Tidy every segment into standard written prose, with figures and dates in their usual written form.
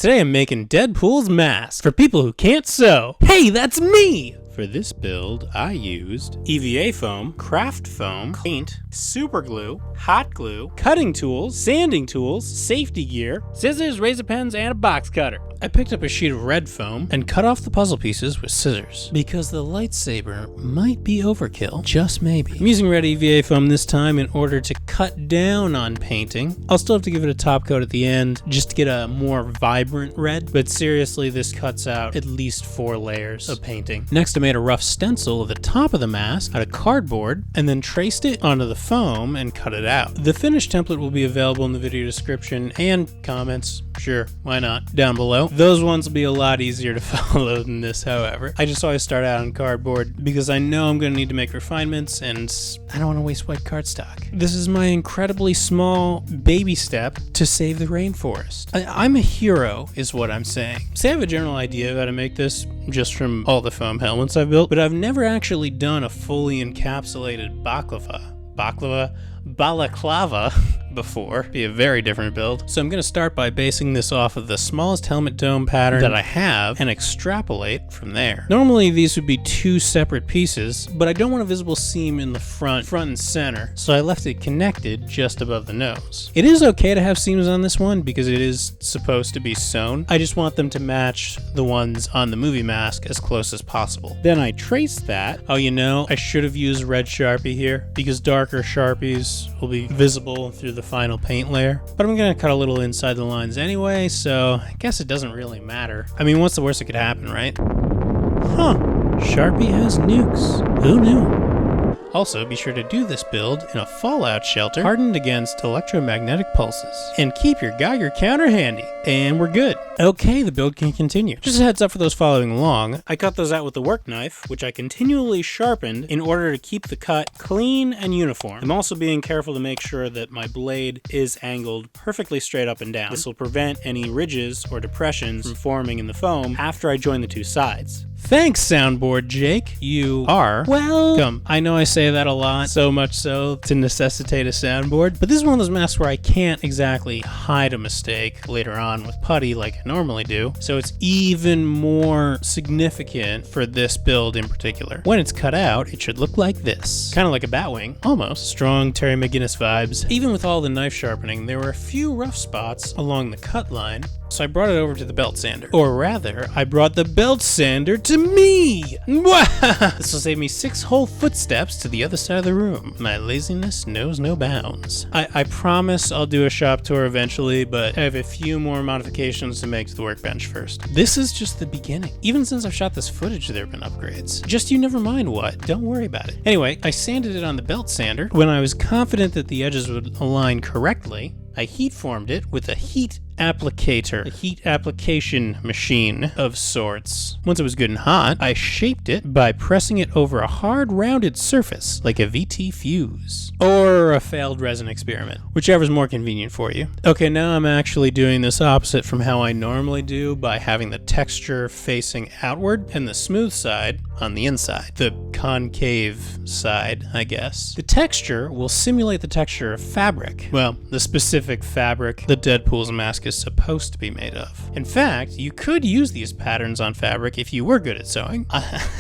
Today I'm making Deadpool's mask for people who can't sew. Hey, that's me! For this build, I used EVA foam, craft foam, paint, super glue, hot glue, cutting tools, sanding tools, safety gear, scissors, razor pens, and a box cutter. I picked up a sheet of red foam and cut off the puzzle pieces with scissors, because the lightsaber might be overkill, just maybe. I'm using red EVA foam this time in order to cut down on painting. I'll still have to give it a top coat at the end, just to get a more vibrant red, but seriously, this cuts out at least 4 layers of painting. Next, I made a rough stencil of the top of the mask out of cardboard, and then traced it onto the foam and cut it out. The finished template will be available in the video description and comments, sure, why not, down below. Those ones will be a lot easier to follow than this, however. I just always start out on cardboard because I know I'm going to need to make refinements and I don't want to waste white cardstock. This is my incredibly small baby step to save the rainforest. I'm a hero, is what I'm saying. Say I have a general idea of how to make this just from all the foam helmets I've built, but I've never actually done a fully encapsulated balaclava before. Be a very different build. So I'm going to start by basing this off of the smallest helmet dome pattern that I have and extrapolate from there. Normally these would be 2 separate pieces, but I don't want a visible seam in the front and center, so I left it connected just above the nose. It is okay to have seams on this one because it is supposed to be sewn. I just want them to match the ones on the movie mask as close as possible. Then I traced that. Oh, you know, I should have used red Sharpie here because darker Sharpies will be visible through the final paint layer, but I'm gonna cut a little inside the lines anyway, so I guess it doesn't really matter. I mean, what's the worst that could happen, right? Huh, Sharpie has nukes. Who knew? Also, be sure to do this build in a fallout shelter hardened against electromagnetic pulses. And keep your Geiger counter handy. And we're good. Okay, the build can continue. Just a heads up for those following along, I cut those out with the work knife, which I continually sharpened in order to keep the cut clean and uniform. I'm also being careful to make sure that my blade is angled perfectly straight up and down. This will prevent any ridges or depressions from forming in the foam after I join the 2 sides. Thanks, soundboard Jake. You are welcome. I know I say that a lot, so much so to necessitate a soundboard, but this is one of those masks where I can't exactly hide a mistake later on with putty like I normally do, so it's even more significant for this build in particular. When it's cut out, it should look like this. Kind of like a batwing, almost. Strong Terry McGinnis vibes. Even with all the knife sharpening, there were a few rough spots along the cut line, so I brought it over to the belt sander. Or rather, I brought the belt sander to me! This will save me 6 whole footsteps to the other side of the room. My laziness knows no bounds. I promise I'll do a shop tour eventually, but I have a few more modifications to make to the workbench first. This is just the beginning. Even since I've shot this footage, there have been upgrades. Just you never mind what, don't worry about it. Anyway, I sanded it on the belt sander. When I was confident that the edges would align correctly, I heat formed it with a heat applicator, a heat application machine of sorts. Once it was good and hot, I shaped it by pressing it over a hard rounded surface like a VT fuse. Or a failed resin experiment, whichever is more convenient for you. Okay, now I'm actually doing this opposite from how I normally do by having the texture facing outward and the smooth side on the inside. The concave side, I guess. The texture will simulate the texture of fabric. Well, the specific fabric that Deadpool's mask is supposed to be made of. In fact, you could use these patterns on fabric if you were good at sewing.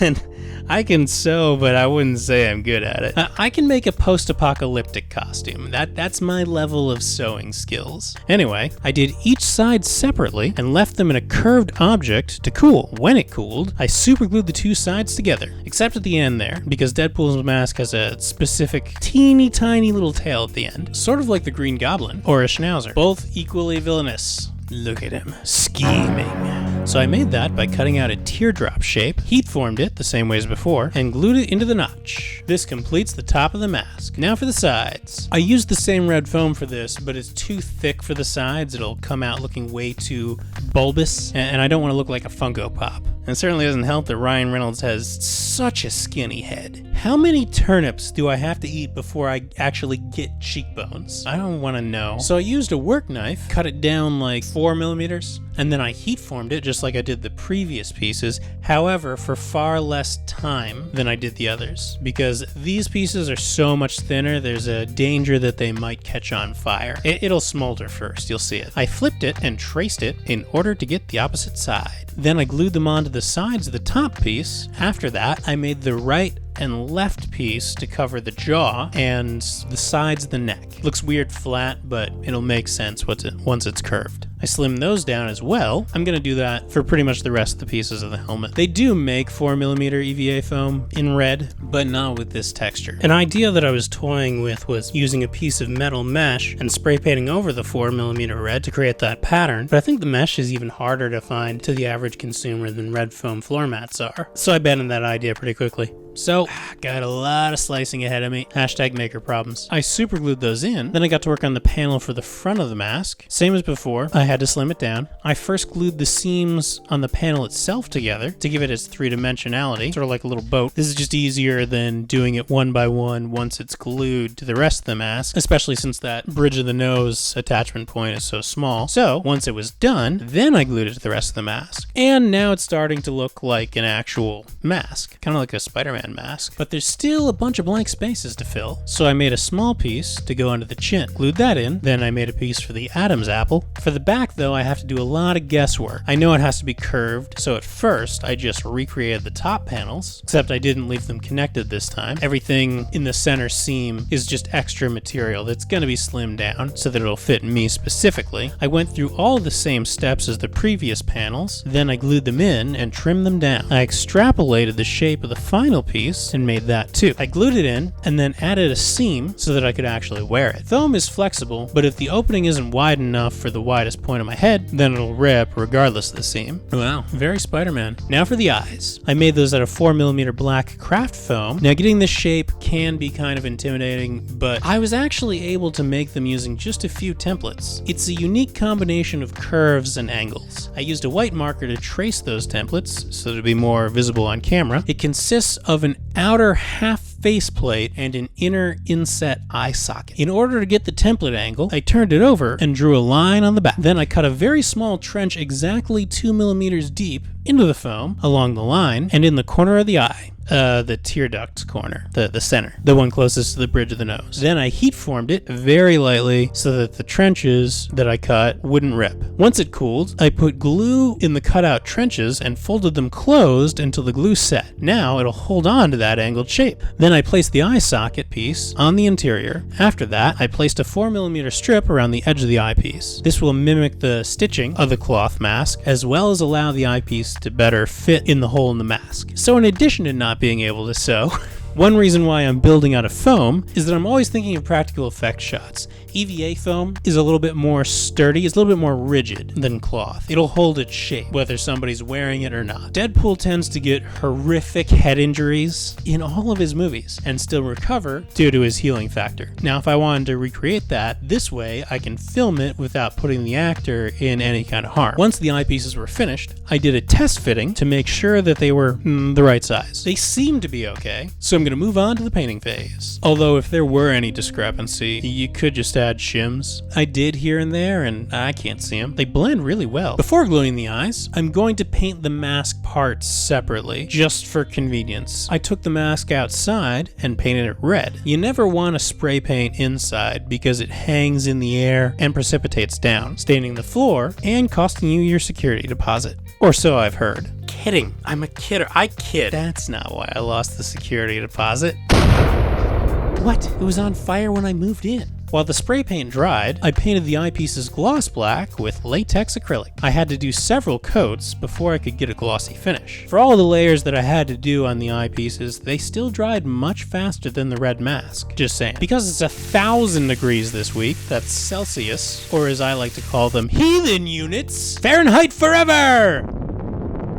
And I can sew, but I wouldn't say I'm good at it. I can make a post-apocalyptic costume. That's my level of sewing skills. Anyway, I did each side separately and left them in a curved object to cool. When it cooled, I superglued the 2 sides together, except at the end there, because Deadpool's mask has a specific teeny tiny little tail at the end, sort of like the Green Goblin or a Schnauzer, both equally villainous. Look at him, scheming. So I made that by cutting out a teardrop shape, heat formed it the same way as before, and glued it into the notch. This completes the top of the mask. Now for the sides. I used the same red foam for this, but it's too thick for the sides. It'll come out looking way too bulbous, and I don't want to look like a Funko Pop. And it certainly doesn't help that Ryan Reynolds has such a skinny head. How many turnips do I have to eat before I actually get cheekbones? I don't want to know. So I used a work knife, cut it down like 4 millimeters, and then I heat formed it just like I did the previous pieces, however, for far less time than I did the others. Because these pieces are so much thinner, there's a danger that they might catch on fire. It'll smolder first, you'll see it. I flipped it and traced it in order to get the opposite side. Then I glued them onto the sides of the top piece. After that, I made the right and left piece to cover the jaw and the sides of the neck. Looks weird flat, but it'll make sense once it's curved. I slimmed those down as well. I'm going to do that for pretty much the rest of the pieces of the helmet. They do make 4mm EVA foam in red, but not with this texture. An idea that I was toying with was using a piece of metal mesh and spray painting over the 4mm red to create that pattern, but I think the mesh is even harder to find to the average consumer than red foam floor mats are. So I abandoned that idea pretty quickly. So, got a lot of slicing ahead of me. Hashtag maker problems. I super glued those in, then I got to work on the panel for the front of the mask. Same as before, I had to slim it down. I first glued the seams on the panel itself together to give it its three-dimensionality, sort of like a little boat. This is just easier than doing it one by one once it's glued to the rest of the mask, especially since that bridge of the nose attachment point is so small. So, once it was done, then I glued it to the rest of the mask. And now it's starting to look like an actual mask, kind of like a Spider-Man mask, but there's still a bunch of blank spaces to fill. So I made a small piece to go under the chin, glued that in, then I made a piece for the Adam's apple. For the back though, I have to do a lot of guesswork. I know it has to be curved, so at first I just recreated the top panels, except I didn't leave them connected this time. Everything in the center seam is just extra material that's going to be slimmed down so that it'll fit me specifically. I went through all the same steps as the previous panels, then I glued them in and trimmed them down. I extrapolated the shape of the final piece and made that too. I glued it in and then added a seam so that I could actually wear it. Foam is flexible, but if the opening isn't wide enough for the widest point of my head, then it'll rip regardless of the seam. Wow, very Spider-Man. Now for the eyes. I made those out of 4mm black craft foam. Now getting this shape can be kind of intimidating, but I was actually able to make them using just a few templates. It's a unique combination of curves and angles. I used a white marker to trace those templates so to be more visible on camera. It consists of an outer half faceplate and an inner inset eye socket. In order to get the template angle, I turned it over and drew a line on the back. Then I cut a very small trench exactly 2 millimeters deep into the foam along the line and in the corner of the eye. The tear duct corner, the center, the one closest to the bridge of the nose. Then I heat formed it very lightly so that the trenches that I cut wouldn't rip. Once it cooled, I put glue in the cutout trenches and folded them closed until the glue set. Now it'll hold on to that angled shape. Then I placed the eye socket piece on the interior. After that, I placed a 4mm strip around the edge of the eyepiece. This will mimic the stitching of the cloth mask as well as allow the eyepiece to better fit in the hole in the mask. So in addition to not being able to sew, one reason why I'm building out of foam is that I'm always thinking of practical effect shots. EVA foam is a little bit more sturdy, it's a little bit more rigid than cloth. It'll hold its shape, whether somebody's wearing it or not. Deadpool tends to get horrific head injuries in all of his movies and still recover due to his healing factor. Now, if I wanted to recreate that, this way I can film it without putting the actor in any kind of harm. Once the eyepieces were finished, I did a test fitting to make sure that they were the right size. They seem to be okay, so I'm going to move on to the painting phase. Although if there were any discrepancy, you could just add shims. I did here and there, and I can't see them. They blend really well. Before gluing the eyes, I'm going to paint the mask parts separately, just for convenience. I took the mask outside and painted it red. You never want to spray paint inside because it hangs in the air and precipitates down, staining the floor and costing you your security deposit. Or so I've heard. Kidding. I'm a kidder. I kid. That's not why I lost the security deposit. What? It was on fire when I moved in. While the spray paint dried, I painted the eyepieces gloss black with latex acrylic. I had to do several coats before I could get a glossy finish. For all the layers that I had to do on the eyepieces, they still dried much faster than the red mask. Just saying. Because it's 1,000 degrees this week, that's Celsius, or as I like to call them, heathen units, Fahrenheit forever!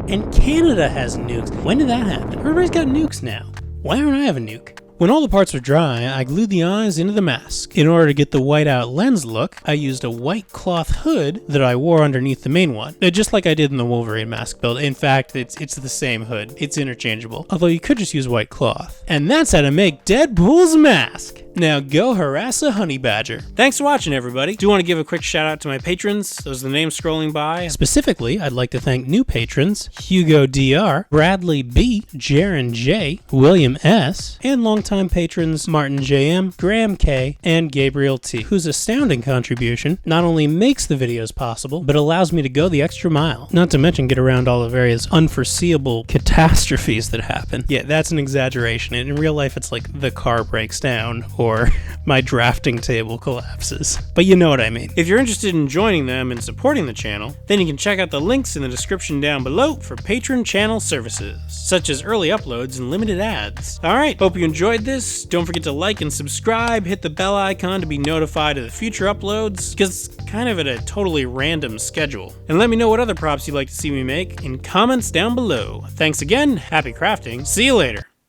And Canada has nukes. When did that happen? Everybody's got nukes now. Why don't I have a nuke? When all the parts are dry, I glued the eyes into the mask. In order to get the whiteout lens look, I used a white cloth hood that I wore underneath the main one, just like I did in the Wolverine mask build. In fact, it's the same hood. It's interchangeable, although you could just use white cloth. And that's how to make Deadpool's mask. Now go harass a honey badger. Thanks for watching, everybody. Do want to give a quick shout out to my patrons. Those are the names scrolling by. Specifically, I'd like to thank new patrons Hugo Dr., Bradley B, Jaron J, William S, and longtime patrons Martin JM, Graham K, and Gabriel T, whose astounding contribution not only makes the videos possible, but allows me to go the extra mile. Not to mention get around all the various unforeseeable catastrophes that happen. Yeah, that's an exaggeration. In real life, it's like the car breaks down, or my drafting table collapses. But you know what I mean. If you're interested in joining them and supporting the channel, then you can check out the links in the description down below for patron channel services, such as early uploads and limited ads. Alright, hope you enjoyed this. Don't forget to like and subscribe, hit the bell icon to be notified of the future uploads, because it's kind of at a totally random schedule. And let me know what other props you'd like to see me make in comments down below. Thanks again, happy crafting, see you later.